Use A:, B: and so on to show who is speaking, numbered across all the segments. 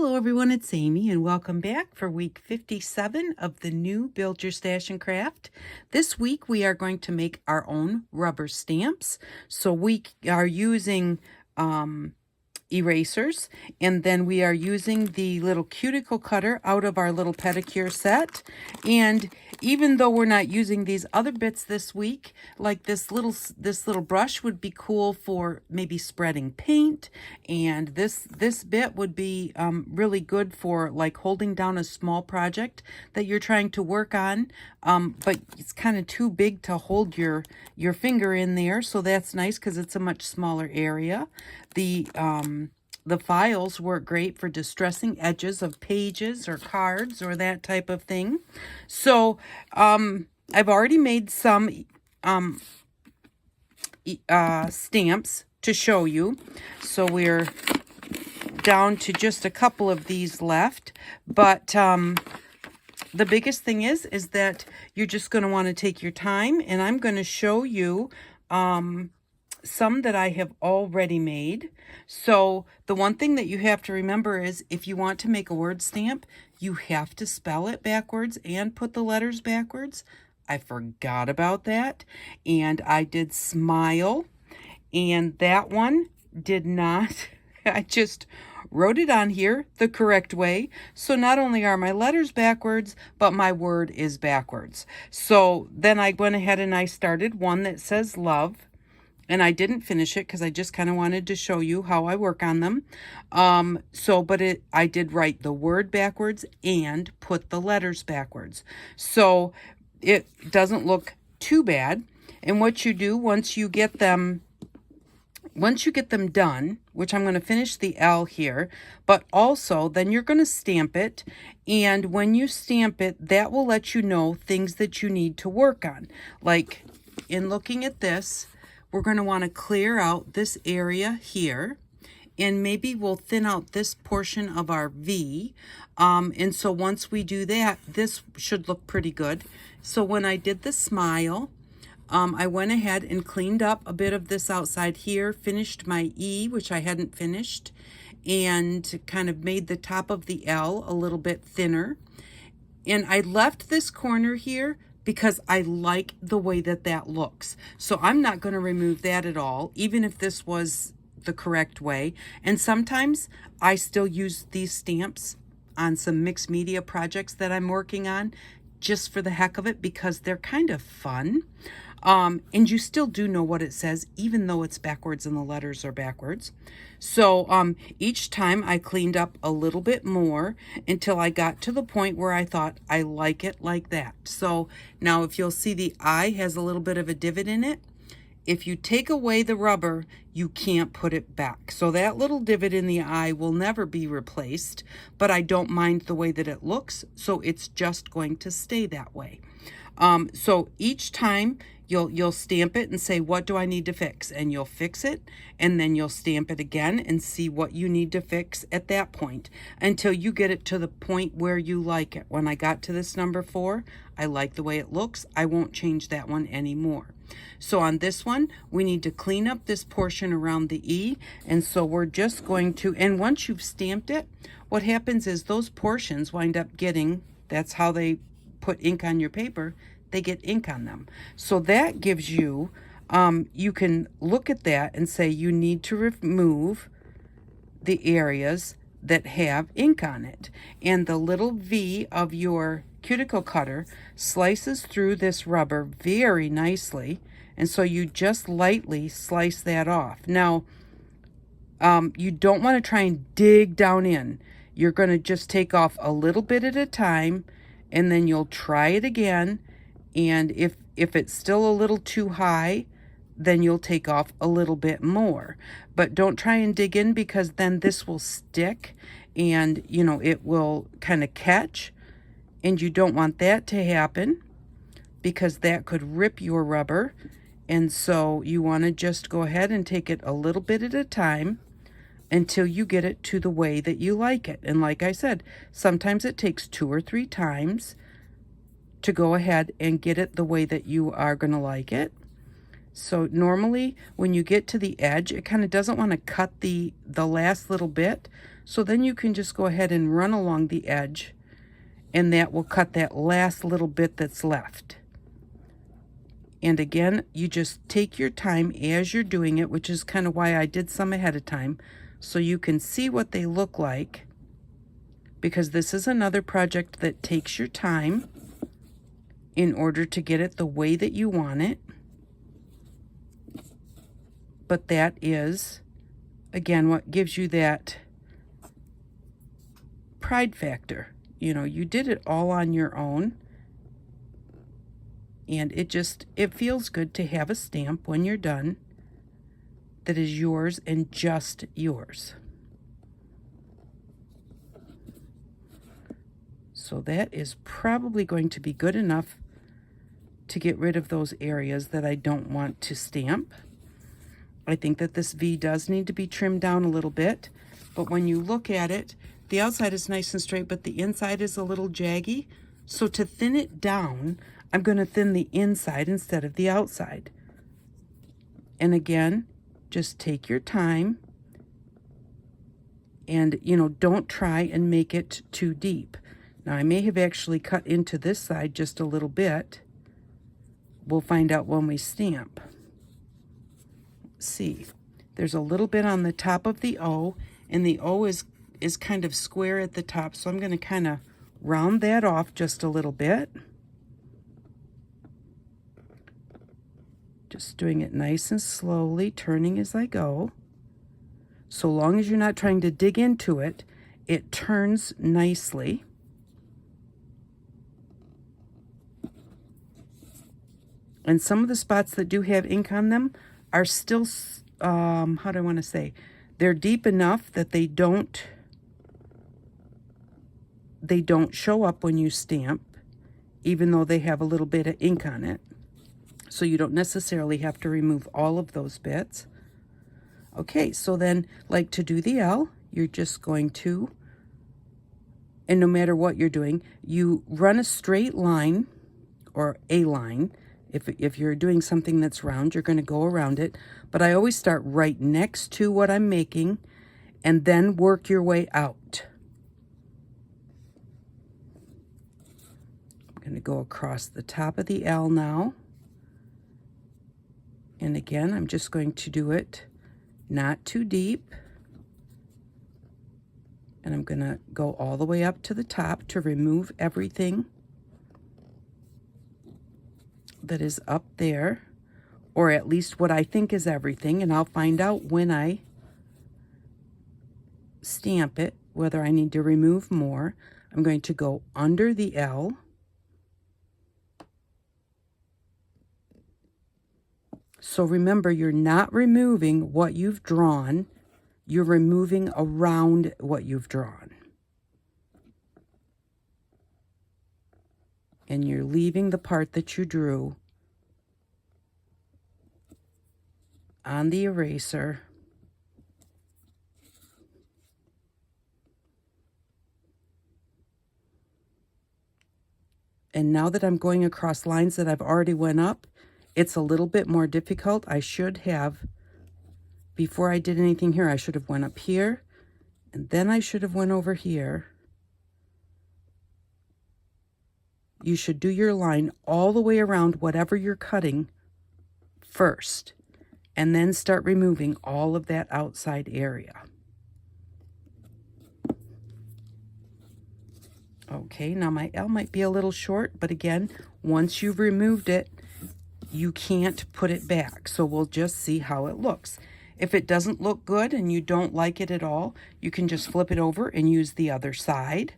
A: Hello everyone, it's Amy and welcome back for week 57 of the new Build Your Stash and Craft. This week we are going to make our own rubber stamps. So we are using erasers, and then we are using the little cuticle cutter out of our little pedicure set. And even though we're not using these other bits this week, like this little brush would be cool for maybe spreading paint, and this bit would be really good for like holding down a small project that you're trying to work on, but it's kind of too big to hold your finger in there, so that's nice because it's a much smaller area. The files work great for distressing edges of pages or cards or that type of thing. So I've already made some stamps to show you. So we're down to just a couple of these left. But the biggest thing is that you're just going to want to take your time, and I'm going to show you some that I have already made. So the one thing that you have to remember is if you want to make a word stamp, you have to spell it backwards and put the letters backwards. I forgot about that, and I did smile, and that one did not. I just wrote it on here the correct way. So not only are my letters backwards, but my word is backwards. So then I went ahead and I started one that says love. And I didn't finish it because I just kind of wanted to show you how I work on them. I did write the word backwards and put the letters backwards. So it doesn't look too bad. And what you do once you get them done, which I'm going to finish the L here, but also then you're going to stamp it. And when you stamp it, that will let you know things that you need to work on. Like in looking at this, we're going to want to clear out this area here, and maybe we'll thin out this portion of our V. And so once we do that, this should look pretty good. So when I did the smile, I went ahead and cleaned up a bit of this outside here, finished my E, which I hadn't finished, and kind of made the top of the L a little bit thinner. And I left this corner here because I like the way that looks. So I'm not going to remove that at all, even if this was the correct way. And sometimes I still use these stamps on some mixed media projects that I'm working on just for the heck of it, because they're kind of fun. And you still do know what it says, even though it's backwards and the letters are backwards. So each time I cleaned up a little bit more until I got to the point where I thought I like it like that. So now if you'll see, the I has a little bit of a divot in it. If you take away the rubber, you can't put it back. So that little divot in the eye will never be replaced, but I don't mind the way that it looks, so it's just going to stay that way. So each time you'll stamp it and say, what do I need to fix? And you'll fix it, and then you'll stamp it again and see what you need to fix at that point until you get it to the point where you like it. When I got to this number 4, I like the way it looks. I won't change that one anymore. So on this one, we need to clean up this portion around the E, and so we're just going to, and once you've stamped it, what happens is those portions wind up getting, that's how they put ink on your paper, they get ink on them. So that gives you, you can look at that and say you need to remove the areas that have ink on it. And the little V of your cuticle cutter slices through this rubber very nicely. And so you just lightly slice that off. Now, you don't want to try and dig down in. You're going to just take off a little bit at a time, and then you'll try it again. And if it's still a little too high, then you'll take off a little bit more. But don't try and dig in, because then this will stick and, you know, it will kind of catch. And you don't want that to happen, because that could rip your rubber. And so you want to just go ahead and take it a little bit at a time until you get it to the way that you like it. And like I said, sometimes it takes 2 or 3 times to go ahead and get it the way that you are going to like it. So normally when you get to the edge, it kind of doesn't want to cut the last little bit. So then you can just go ahead and run along the edge, and that will cut that last little bit that's left. And again, you just take your time as you're doing it, which is kind of why I did some ahead of time, so you can see what they look like, because this is another project that takes your time in order to get it the way that you want it. But that is, again, what gives you that pride factor. You know, you did it all on your own. And it feels good to have a stamp when you're done that is yours and just yours. So that is probably going to be good enough to get rid of those areas that I don't want to stamp. I think that this V does need to be trimmed down a little bit, but when you look at it, the outside is nice and straight, but the inside is a little jaggy. So to thin it down, I'm going to thin the inside instead of the outside. And again, just take your time and, you know, don't try and make it too deep. Now, I may have actually cut into this side just a little bit. We'll find out when we stamp. See, there's a little bit on the top of the O, and the O is kind of square at the top, so I'm going to kind of round that off just a little bit. Just doing it nice and slowly, turning as I go. So long as you're not trying to dig into it, it turns nicely. And some of the spots that do have ink on them are still, how do I want to say, they're deep enough that they don't show up when you stamp, even though they have a little bit of ink on it. So you don't necessarily have to remove all of those bits. Okay, so then, like to do the L, you're just going to, and no matter what you're doing, you run a straight line or a line. If you're doing something that's round, you're going to go around it. But I always start right next to what I'm making and then work your way out. I'm going to go across the top of the L now. And again, I'm just going to do it not too deep. And I'm going to go all the way up to the top to remove everything that is up there, or at least what I think is everything, and I'll find out when I stamp it whether I need to remove more. I'm going to go under the L. So remember, you're not removing what you've drawn, you're removing around what you've drawn. And you're leaving the part that you drew on the eraser. And now that I'm going across lines that I've already went up, it's a little bit more difficult. I should have, before I did anything here, I should have went up here, and then I should have went over here. You should do your line all the way around whatever you're cutting first, and then start removing all of that outside area. Okay, now my L might be a little short, but again, once you've removed it, you can't put it back. So we'll just see how it looks. If it doesn't look good and you don't like it at all, you can just flip it over and use the other side.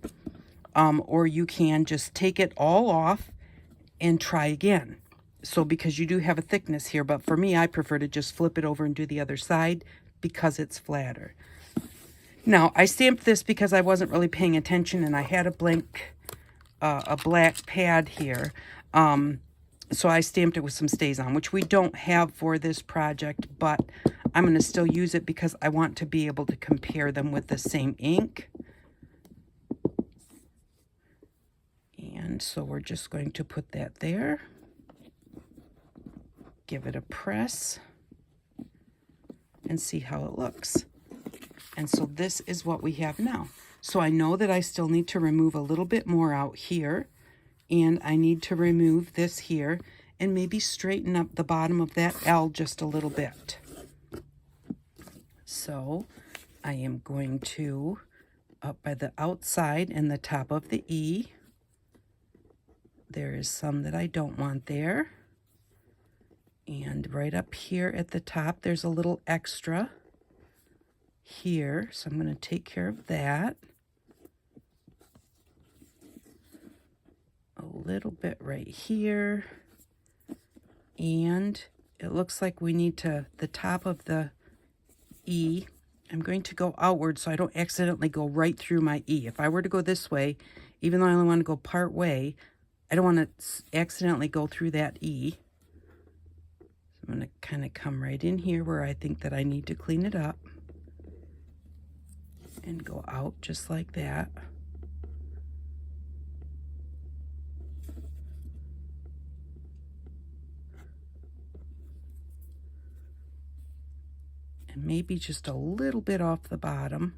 A: Or you can just take it all off and try again. So because you do have a thickness here, but for me, I prefer to just flip it over and do the other side because it's flatter. Now, I stamped this because I wasn't really paying attention and I had a black pad here. So I stamped it with some stays on, which we don't have for this project, but I'm going to still use it because I want to be able to compare them with the same ink. And so we're just going to put that there. Give it a press and see how it looks. And so this is what we have now. So I know that I still need to remove a little bit more out here, and I need to remove this here and maybe straighten up the bottom of that L just a little bit. So I am going to, up by the outside and the top of the E, there is some that I don't want there. And right up here at the top, there's a little extra here. So I'm going to take care of that. A little bit right here. And it looks like we need to, the top of the E, I'm going to go outward so I don't accidentally go right through my E. If I were to go this way, even though I only want to go part way, I don't want to accidentally go through that E. So I'm going to kind of come right in here where I think that I need to clean it up and go out just like that. And maybe just a little bit off the bottom.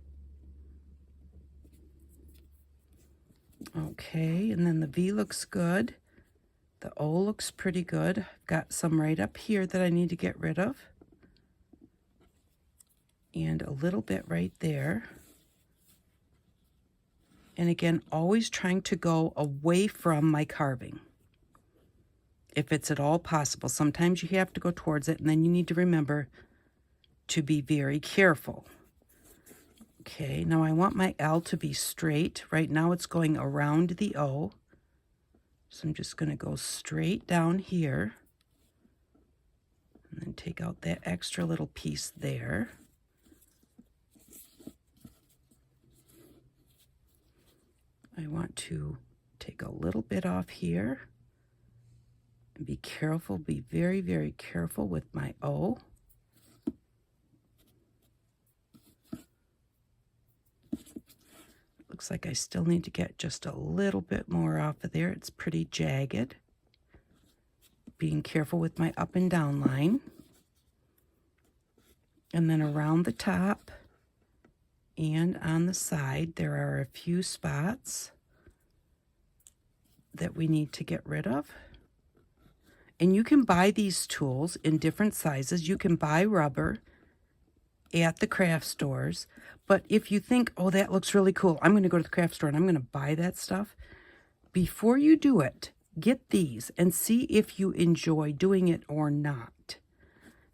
A: Okay, and then the V looks good. The O looks pretty good. I've got some right up here that I need to get rid of. And a little bit right there. And again, always trying to go away from my carving, if it's at all possible. Sometimes you have to go towards it, and then you need to remember to be very careful. Okay, now I want my L to be straight. Right now it's going around the O. So I'm just going to go straight down here and then take out that extra little piece there. I want to take a little bit off here and be careful, be very, very careful with my O. Looks like I still need to get just a little bit more off of there. It's pretty jagged. Being careful with my up and down line. And then around the top and on the side, there are a few spots that we need to get rid of. And you can buy these tools in different sizes. You can buy rubber at the craft stores. But if you think, oh, that looks really cool, I'm going to go to the craft store and I'm going to buy that stuff, before you do it, get these and see if you enjoy doing it or not.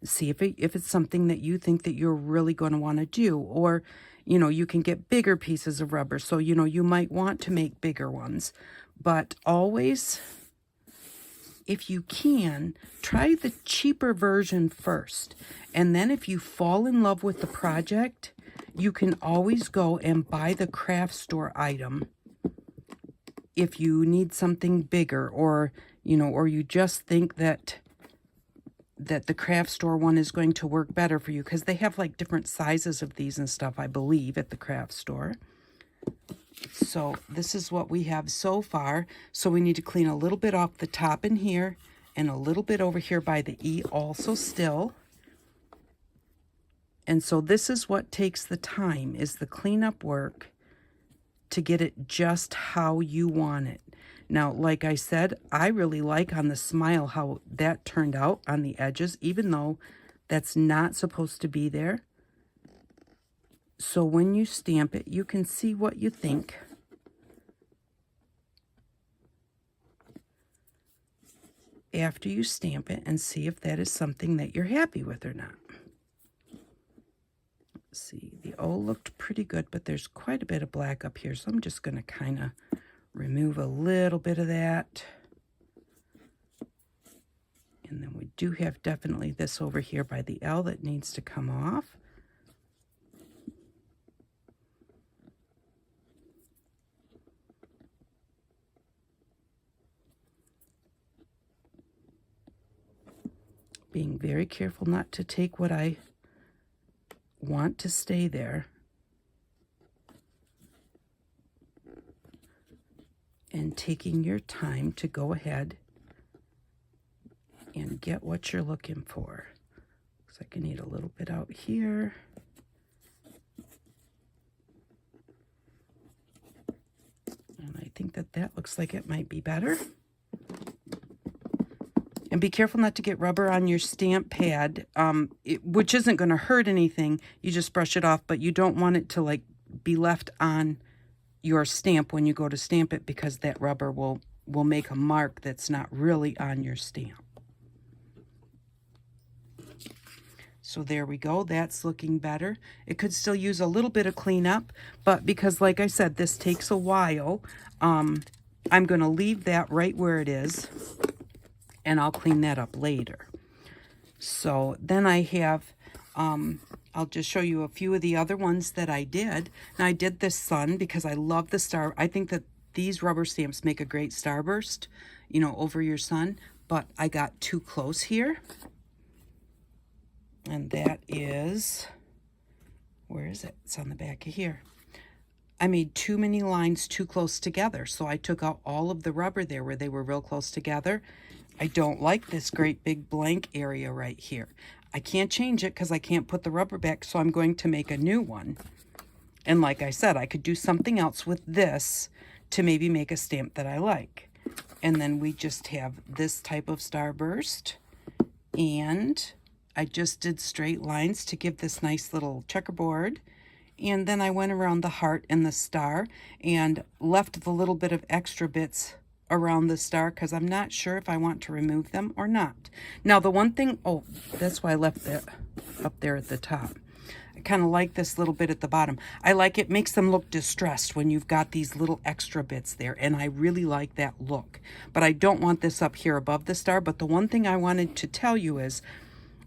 A: See if it's something that you think that you're really going to want to do. Or, you know, you can get bigger pieces of rubber. So, you know, you might want to make bigger ones. But always, if you can, try the cheaper version first. And then if you fall in love with the project, you can always go and buy the craft store item if you need something bigger, or, you know, or you just think that the craft store one is going to work better for you, because they have like different sizes of these and stuff, I believe, at the craft store. So this is what we have so far. So we need to clean a little bit off the top in here and a little bit over here by the E also still. And so this is what takes the time, is the cleanup work to get it just how you want it. Now, like I said, I really like on the smile how that turned out on the edges, even though that's not supposed to be there. So when you stamp it, you can see what you think. After you stamp it, and see if that is something that you're happy with or not. Let's see, the O looked pretty good, but there's quite a bit of black up here, so I'm just going to kind of remove a little bit of that. And then we do have definitely this over here by the L that needs to come off. Being very careful not to take what I want to stay there. And taking your time to go ahead and get what you're looking for. Looks like I need a little bit out here. think that that looks like it might be better. And be careful not to get rubber on your stamp pad, which isn't going to hurt anything. You just brush it off, but you don't want it to like be left on your stamp when you go to stamp it, because that rubber will make a mark that's not really on your stamp. So there we go. That's looking better. It could still use a little bit of cleanup, but because, like I said, this takes a while, I'm going to leave that right where it is, and I'll clean that up later. So then I have, I'll just show you a few of the other ones that I did. Now I did this sun because I love the star. I think that these rubber stamps make a great starburst, you know, over your sun, but I got too close here. And that is, where is it? It's on the back of here. I made too many lines too close together, so I took out all of the rubber there where they were real close together. I don't like this great big blank area right here. I can't change it because I can't put the rubber back, so I'm going to make a new one. And like I said, I could do something else with this to maybe make a stamp that I like. And then we just have this type of starburst, and I just did straight lines to give this nice little checkerboard. And then I went around the heart and the star and left the little bit of extra bits around the star because I'm not sure if I want to remove them or not. Now the one thing, oh, that's why I left that up there at the top. I kind of like this little bit at the bottom. I like it, makes them look distressed when you've got these little extra bits there, and I really like that look. But I don't want this up here above the star. But the one thing I wanted to tell you is,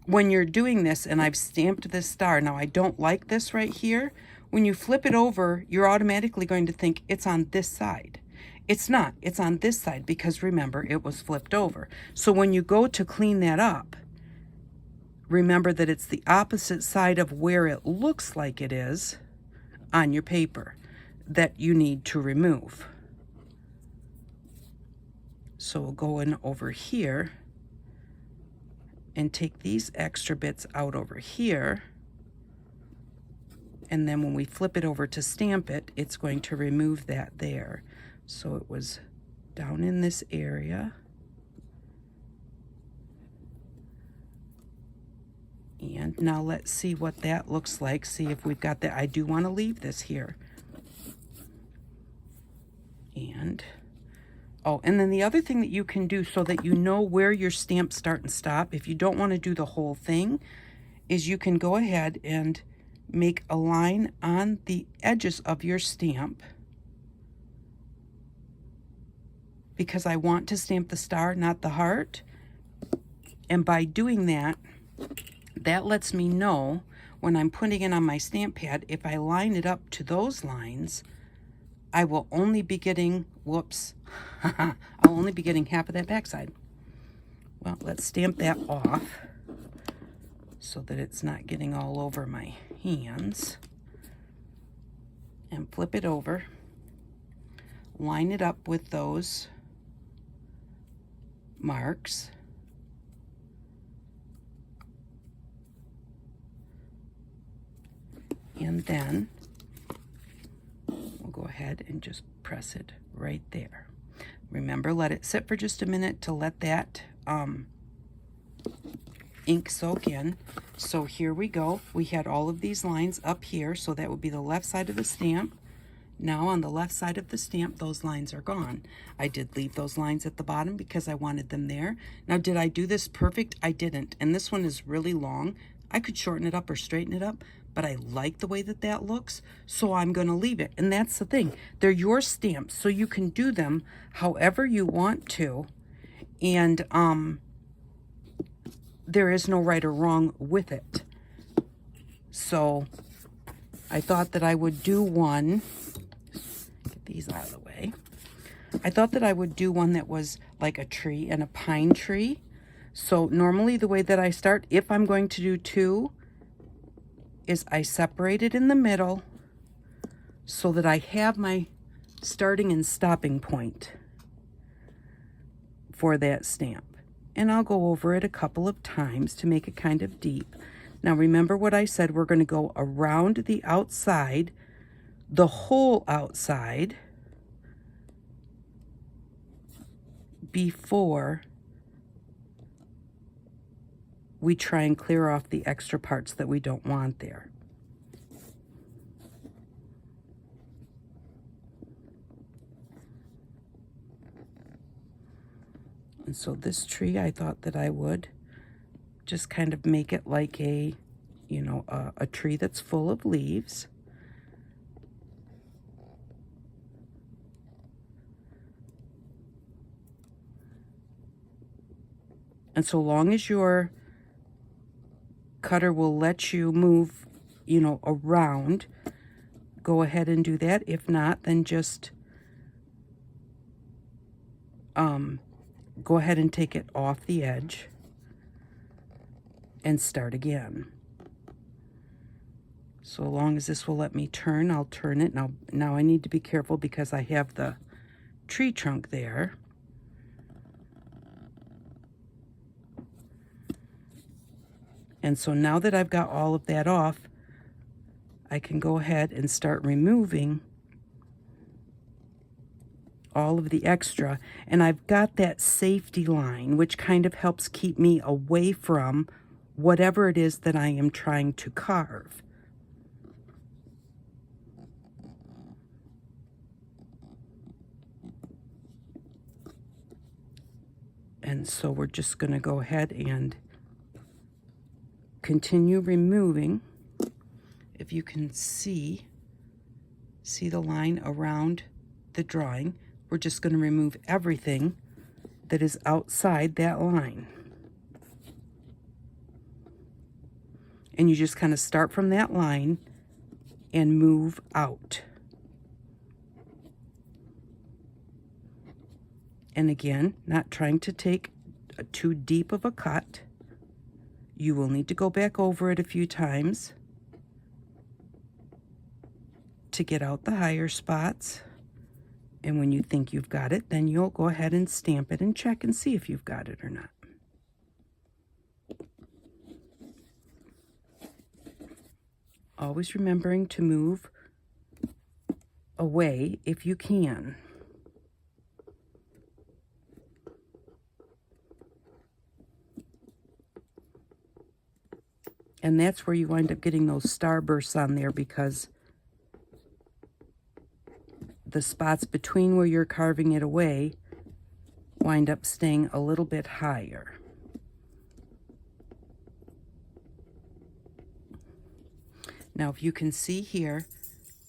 A: when you're doing this, and I've stamped this star, now I don't like this right here. When you flip it over, you're automatically going to think it's on this side. It's not. It's on this side because remember, it was flipped over. So when you go to clean that up, remember that it's the opposite side of where it looks like it is on your paper that you need to remove. So we'll go in over here and take these extra bits out over here. And then when we flip it over to stamp it, it's going to remove that there. So it was down in this area. And now let's see what that looks like. See if we've got that. I do want to leave this here. And oh, and then the other thing that you can do so that you know where your stamps start and stop, if you don't want to do the whole thing, is you can go ahead and make a line on the edges of your stamp, because I want to stamp the star, not the heart. And by doing that, that lets me know when I'm putting it on my stamp pad, if I line it up to those lines, I will only be getting, whoops, I'll only be getting half of that backside. Well, let's stamp that off so that it's not getting all over my hands. And flip it over. Line it up with those marks. And then we'll go ahead and just press it right there. Remember, let it sit for just a minute to let that ink soak in. So here we go. We had all of these lines up here, so that would be the left side of the stamp. Now on the left side of the stamp, those lines are gone. I did leave those lines at the bottom because I wanted them there. Now, did I do this perfect? I didn't. And this one is really long. I could shorten it up or straighten it up, but I like the way that that looks, so I'm going to leave it. And that's the thing. They're your stamps, so you can do them however you want to. And there is no right or wrong with it. So I thought that I would do one. Get these out of the way. I thought that I would do one that was like a tree and a pine tree. So normally the way that I start, if I'm going to do two, is I separate it in the middle so that I have my starting and stopping point for that stamp. And I'll go over it a couple of times to make it kind of deep. Now remember what I said, we're going to go around the outside, the whole outside, before we try and clear off the extra parts that we don't want there. And so this tree, I thought that I would just kind of make it like a, you know, a tree that's full of leaves. And so long as your cutter will let you move, you know, around, go ahead and do that. If not, then just go ahead and take it off the edge and start again. So long as this will let me turn, I'll turn it. Now I need to be careful because I have the tree trunk there. And so now that I've got all of that off, I can go ahead and start removing all of the extra. And I've got that safety line, which kind of helps keep me away from whatever it is that I am trying to carve. And so we're just going to go ahead and continue removing. If you can see the line around the drawing, we're just going to remove everything that is outside that line. And you just kind of start from that line and move out. And again, not trying to take too deep of a cut. You will need to go back over it a few times to get out the higher spots. And when you think you've got it, then you'll go ahead and stamp it and check and see if you've got it or not. Always remembering to move away if you can. And that's where you wind up getting those starbursts on there, because the spots between where you're carving it away wind up staying a little bit higher. Now, if you can see here,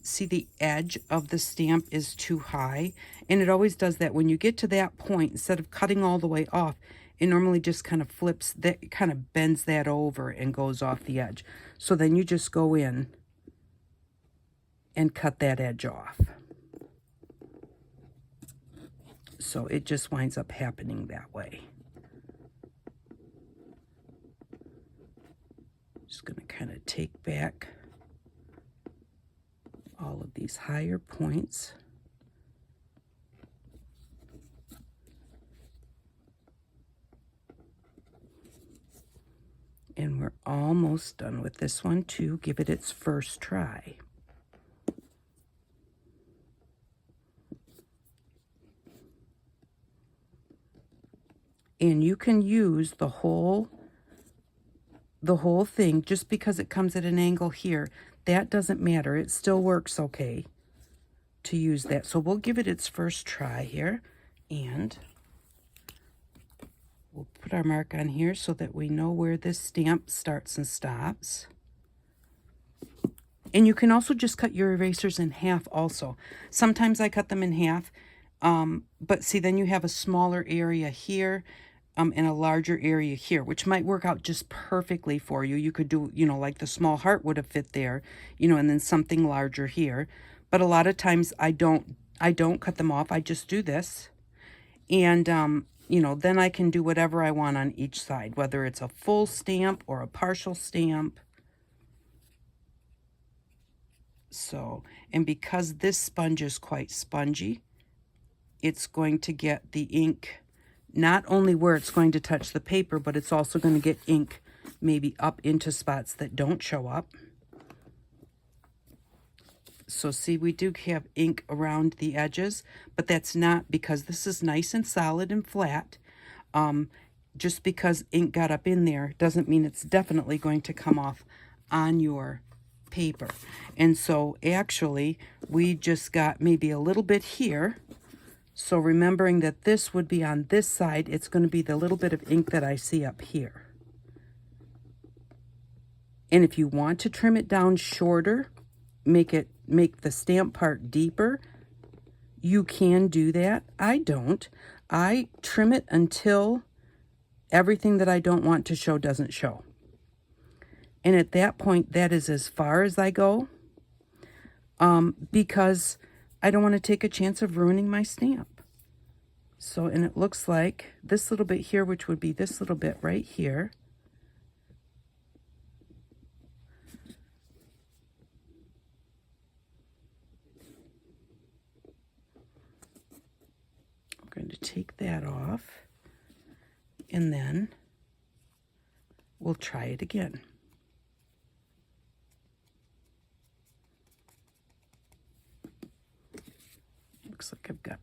A: see the edge of the stamp is too high, and it always does that. When you get to that point, instead of cutting all the way off, it normally just kind of flips, that kind of bends that over and goes off the edge. So then you just go in and cut that edge off. So it just winds up happening that way. Just going to kind of take back all of these higher points. And we're almost done with this one too. Give it its first try. And you can use the whole thing. Just because it comes at an angle here, that doesn't matter. It still works okay to use that. So we'll give it its first try here, and we'll put our mark on here so that we know where this stamp starts and stops. And you can also just cut your erasers in half also. Sometimes I cut them in half, but see, then you have a smaller area here and a larger area here, which might work out just perfectly for you. You could do, you know, like the small heart would have fit there, you know, and then something larger here. But a lot of times I don't cut them off. I just do this. And, you know, then I can do whatever I want on each side, whether it's a full stamp or a partial stamp. So, and because this sponge is quite spongy, it's going to get the ink not only where it's going to touch the paper, but it's also going to get ink maybe up into spots that don't show up. So see, we do have ink around the edges, but that's not because this is nice and solid and flat. Just because ink got up in there doesn't mean it's definitely going to come off on your paper. And so actually, we just got maybe a little bit here. So remembering that this would be on this side, it's going to be the little bit of ink that I see up here. And if you want to trim it down shorter, make the stamp part deeper, you can do that. I don't. I trim it until everything that I don't want to show doesn't show. And at that point, that is as far as I go, because I don't want to take a chance of ruining my stamp. So, and it looks like this little bit here, which would be this little bit right here, going to take that off, and then we'll try it again. Looks like I've got...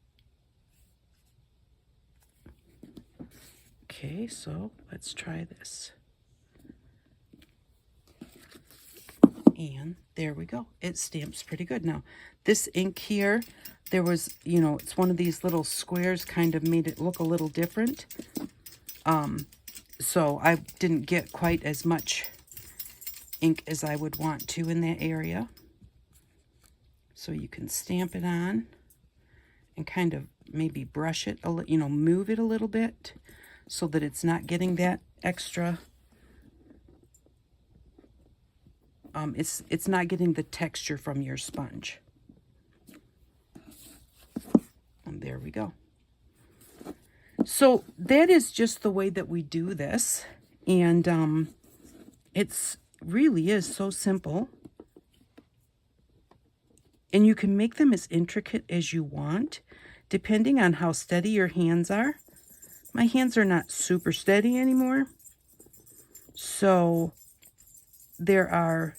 A: Okay, so let's try this. And there we go. It stamps pretty good. Now, this ink here, there was, you know, it's one of these little squares, kind of made it look a little different. So I didn't get quite as much ink as I would want to in that area. So you can stamp it on and kind of maybe brush it, you know, move it a little bit so that it's not getting that extra... it's not getting the texture from your sponge. And there we go. So that is just the way that we do this. And it's really is so simple. And you can make them as intricate as you want, depending on how steady your hands are. My hands are not super steady anymore. So there are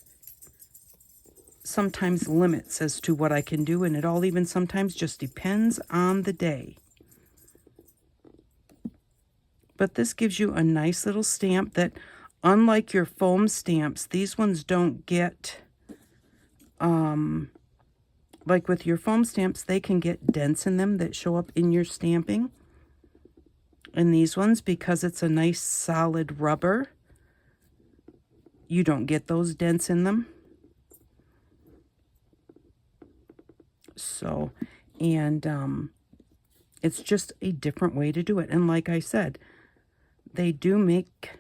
A: sometimes limits as to what I can do, and it all even sometimes just depends on the day. But this gives you a nice little stamp that, unlike your foam stamps, these ones don't get, like with your foam stamps, they can get dents in them that show up in your stamping. And these ones, because it's a nice solid rubber, you don't get those dents in them. So, and it's just a different way to do it. And like I said, they do make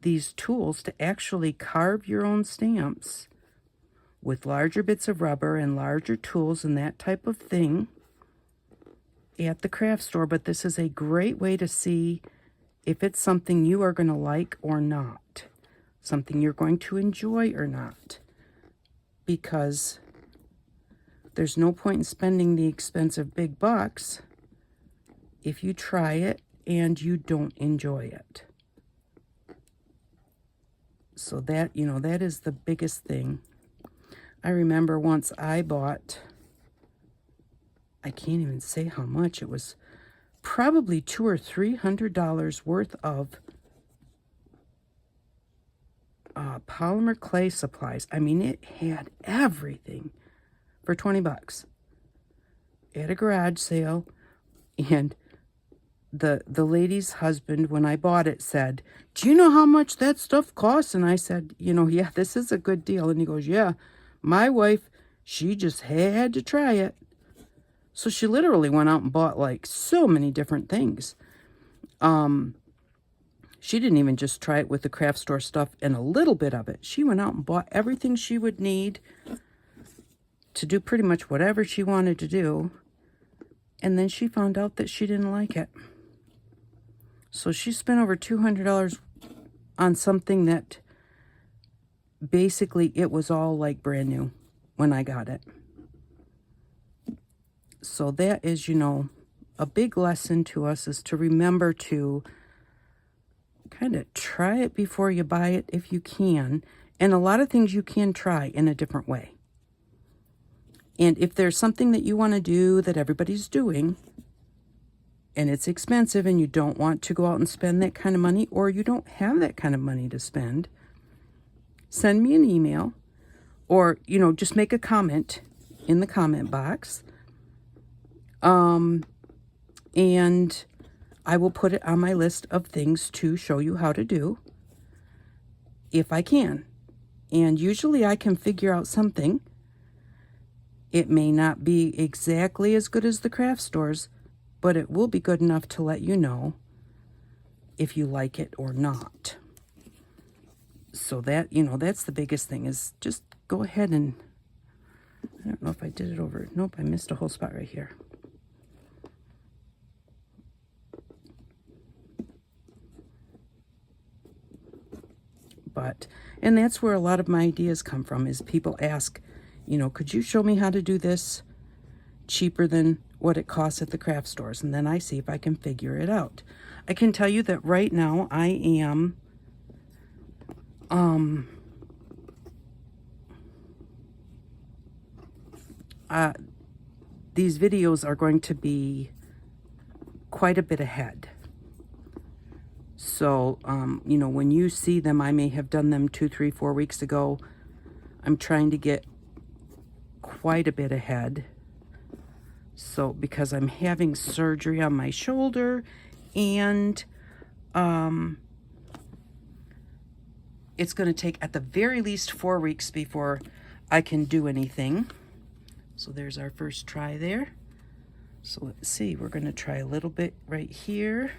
A: these tools to actually carve your own stamps with larger bits of rubber and larger tools and that type of thing at the craft store. But this is a great way to see if it's something you are going to like or not, something you're going to enjoy or not, because there's no point in spending the expensive big bucks if you try it and you don't enjoy it. So that, you know, that is the biggest thing. I remember once I bought, I can't even say how much, it was probably $200 or $300 worth of polymer clay supplies. I mean, it had everything for 20 bucks at a garage sale. And the lady's husband, when I bought it, said, "Do you know how much that stuff costs?" And I said, "You know, yeah, this is a good deal." And he goes, "Yeah, my wife, she just had to try it." So she literally went out and bought like so many different things. She didn't even just try it with the craft store stuff and a little bit of it. She went out and bought everything she would need to do pretty much whatever she wanted to do. And then she found out that she didn't like it. So she spent over $200 on something that basically it was all like brand new when I got it. So that is, you know, a big lesson to us, is to remember to kind of try it before you buy it if you can. And a lot of things you can try in a different way. And if there's something that you want to do that everybody's doing, and it's expensive and you don't want to go out and spend that kind of money, or you don't have that kind of money to spend, send me an email, or, you know, just make a comment in the comment box. And I will put it on my list of things to show you how to do if I can. And usually I can figure out something. It may not be exactly as good as the craft stores, but it will be good enough to let you know if you like it or not. So that, you know, that's the biggest thing, is just go ahead and, I don't know if I did it over. Nope, I missed a whole spot right here. But, and that's where a lot of my ideas come from, is people ask, you know, could you show me how to do this cheaper than what it costs at the craft stores? And then I see if I can figure it out. I can tell you that right now I am these videos are going to be quite a bit ahead. So, you know, when you see them, I may have done them 2, 3, 4 weeks ago. I'm trying to get quite a bit ahead. So, because I'm having surgery on my shoulder, and it's going to take at the very least 4 weeks before I can do anything. So there's our first try there. So let's see, we're going to try a little bit right here.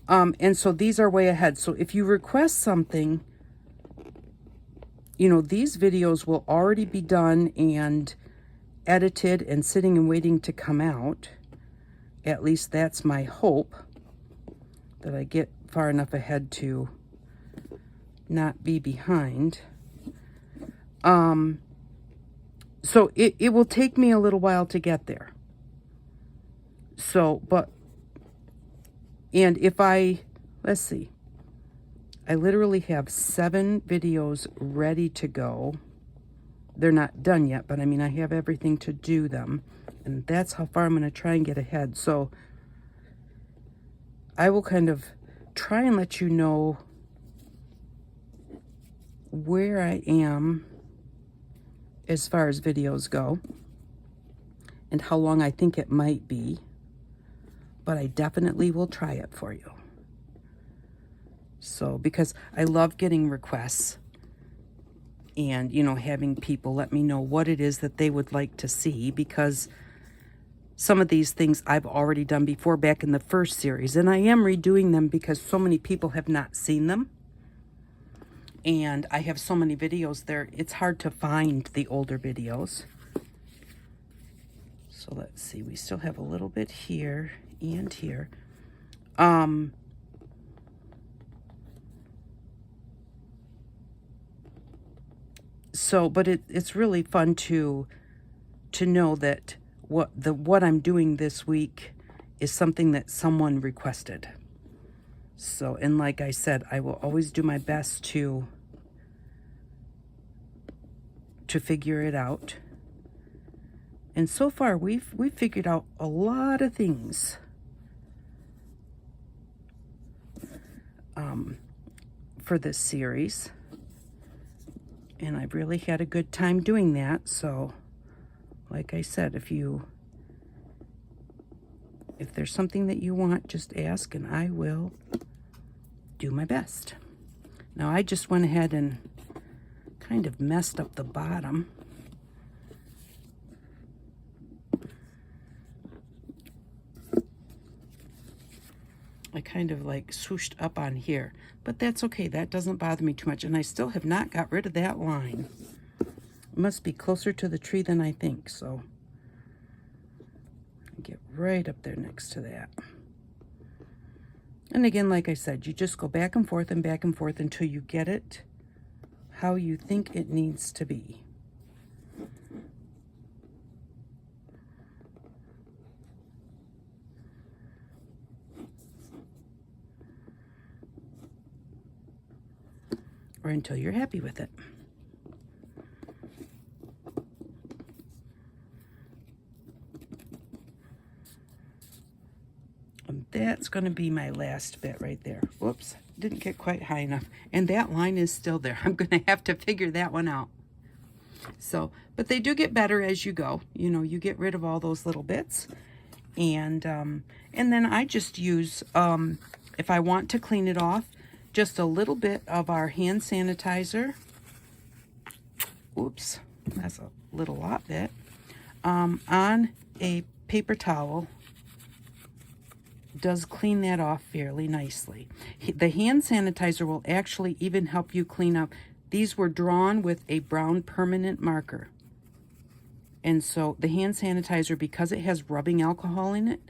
A: And so these are way ahead. So if you request something, you know, these videos will already be done and edited and sitting and waiting to come out. At least that's my hope, that I get far enough ahead to not be behind. So it will take me a little while to get there. So, but, and if let's see, I literally have 7 videos ready to go. They're not done yet, but I mean, I have everything to do them. And that's how far I'm going to try and get ahead. So I will kind of try and let you know where I am as far as videos go and how long I think it might be. But I definitely will try it for you. So, because I love getting requests and, you know, having people let me know what it is that they would like to see, because some of these things I've already done before back in the first series, and I am redoing them because so many people have not seen them. And I have so many videos there, it's hard to find the older videos. So let's see, we still have a little bit here and here. So, but it's really fun to know that what I'm doing this week is something that someone requested. So, and like I said, I will always do my best to figure it out. And so far, we've figured out a lot of things. For this series. And I've really had a good time doing that. So, like I said, if there's something that you want, just ask and I will do my best. Now, I just went ahead and kind of messed up the bottom. I kind of like swooshed up on here, but that's okay. That doesn't bother me too much. And I still have not got rid of that line. It must be closer to the tree than I think. So get right up there next to that. And again, like I said, you just go back and forth until you get it how you think it needs to be. Or until you're happy with it. that's going to be my last bit right there. Whoops, didn't get quite high enough. And that line is still there. I'm going to have to figure that one out. So, but they do get better as you go. You know, you get rid of all those little bits. And then I just use, if I want to clean it off, just a little bit of our hand sanitizer. Oops, that's a little lot bit. On a paper towel. Does clean that off fairly nicely. The hand sanitizer will actually even help you clean up. These were drawn with a brown permanent marker. And so the hand sanitizer, because it has rubbing alcohol in it,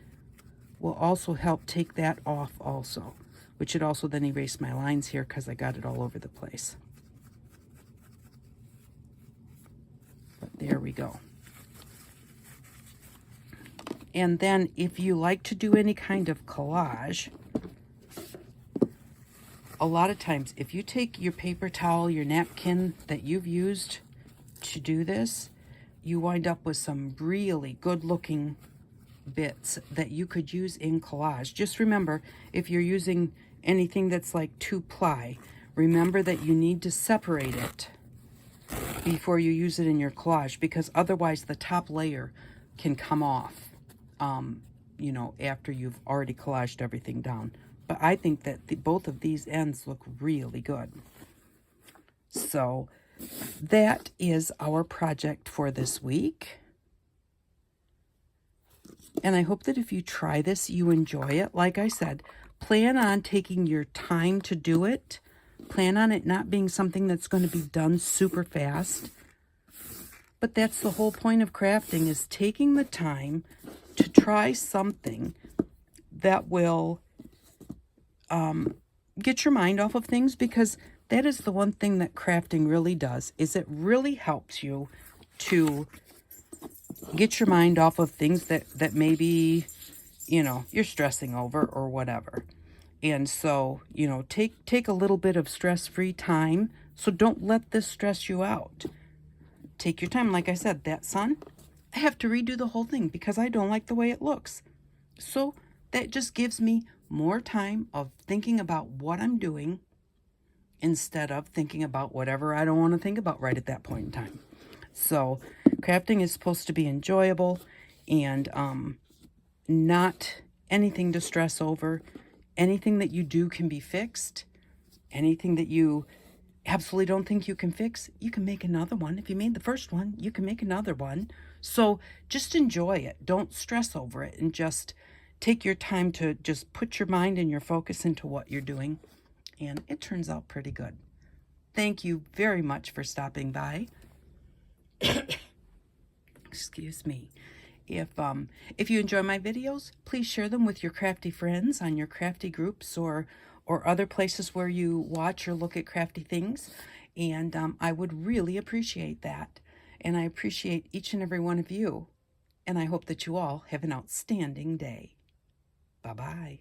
A: will also help take that off also, which should also then erase my lines here because I got it all over the place. But there we go. And then if you like to do any kind of collage, a lot of times if you take your paper towel, your napkin that you've used to do this, you wind up with some really good looking bits that you could use in collage. Just remember, if you're using anything that's like 2-ply, remember that you need to separate it before you use it in your collage, because otherwise the top layer can come off. You know, after you've already collaged everything down. But I think that both of these ends look really good. So that is our project for this week. And I hope that if you try this, you enjoy it. Like I said, plan on taking your time to do it. Plan on it not being something that's going to be done super fast. But that's the whole point of crafting, is taking the time to try something that will get your mind off of things, because that is the one thing that crafting really does, is it really helps you to get your mind off of things that maybe, you know, you're stressing over or whatever. And so, you know, take a little bit of stress-free time. So don't let this stress you out. Take your time. Like I said, that sun, I have to redo the whole thing because I don't like the way it looks. So that just gives me more time of thinking about what I'm doing instead of thinking about whatever I don't want to think about right at that point in time. So crafting is supposed to be enjoyable and not anything to stress over. Anything that you do can be fixed. Anything that you absolutely don't think you can fix, you can make another one. If you made the first one, you can make another one. So just enjoy it. Don't stress over it, and just take your time to just put your mind and your focus into what you're doing. And it turns out pretty good. Thank you very much for stopping by. Excuse me. If you enjoy my videos, please share them with your crafty friends on your crafty groups or other places where you watch or look at crafty things. And I would really appreciate that. And I appreciate each and every one of you. And I hope that you all have an outstanding day. Bye-bye.